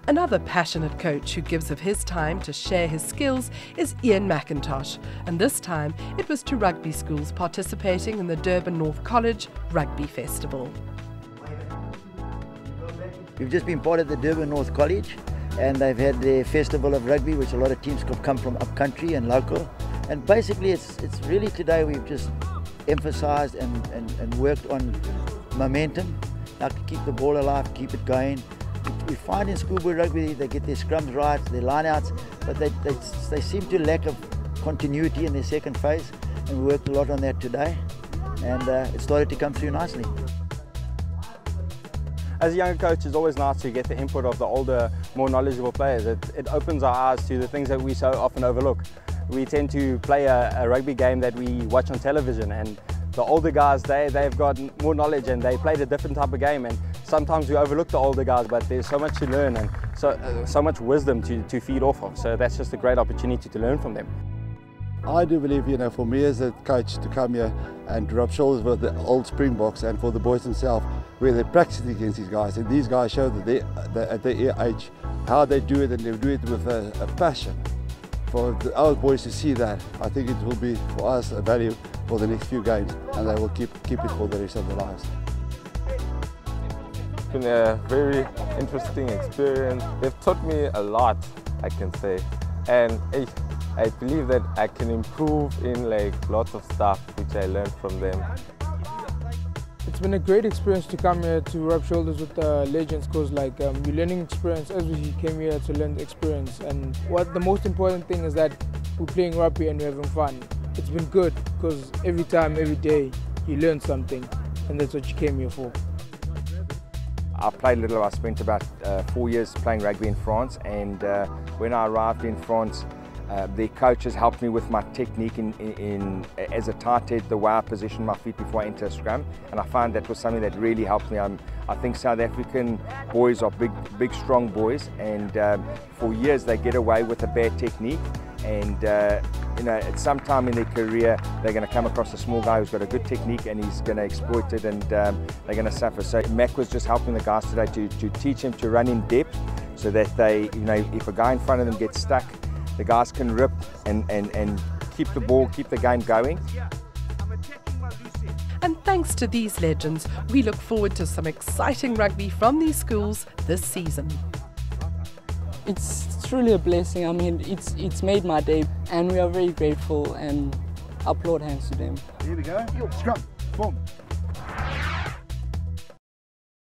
Another passionate coach who gives of his time to share his skills is Ian McIntosh, and this time it was to rugby schools participating in the Durban North College Rugby Festival. We've just been part of the Durban North College, and they've had their festival of rugby, which a lot of teams have come from up country and local. And basically it's really today we've just emphasised and worked on momentum, how to keep the ball alive, keep it going. We find in schoolboy rugby they get their scrums right, their lineouts, but they seem to lack of continuity in their second phase, and we worked a lot on that today, and it started to come through nicely. As a younger coach, it's always nice to get the input of the older, more knowledgeable players. It opens our eyes to the things that we so often overlook. We tend to play a rugby game that we watch on television, and the older guys, they've got more knowledge and they played a different type of game, and sometimes we overlook the older guys, but there's so much to learn and so much wisdom to feed off of. So that's just a great opportunity to learn from them. I do believe, for me as a coach to come here and rub shoulders with the old Springboks and for the boys themselves, where they're practicing against these guys, and these guys show that at their age how they do it, and they do it with a passion. For our boys to see that, I think it will be for us a value for the next few games, and they will keep it for the rest of their lives. It's been a very interesting experience. They've taught me a lot, I can say, and I believe that I can improve in lots of stuff which I learned from them. It's been a great experience to come here to rub shoulders with the legends, because you're learning experience as we came here to learn the experience. And what the most important thing is that we're playing rugby and we're having fun. It's been good because every time, every day, you learn something, and that's what you came here for. I played little. I spent about 4 years playing rugby in France, and when I arrived in France, the coaches helped me with my technique as a tight head, the way I position my feet before I enter a scrum, and I found that was something that really helped me. I think South African boys are big strong boys, and for years they get away with a bad technique, and at some time in their career they're going to come across a small guy who's got a good technique and he's going to exploit it, and they're going to suffer. So Mac was just helping the guys today to teach them to run in depth, so that they, if a guy in front of them gets stuck, the guys can rip and keep the ball, keep the game going. And thanks to these legends, we look forward to some exciting rugby from these schools this season. It's truly a blessing. I mean, it's made my day, and we are very grateful, and applaud hands to them. Here we go. Scrum. Boom.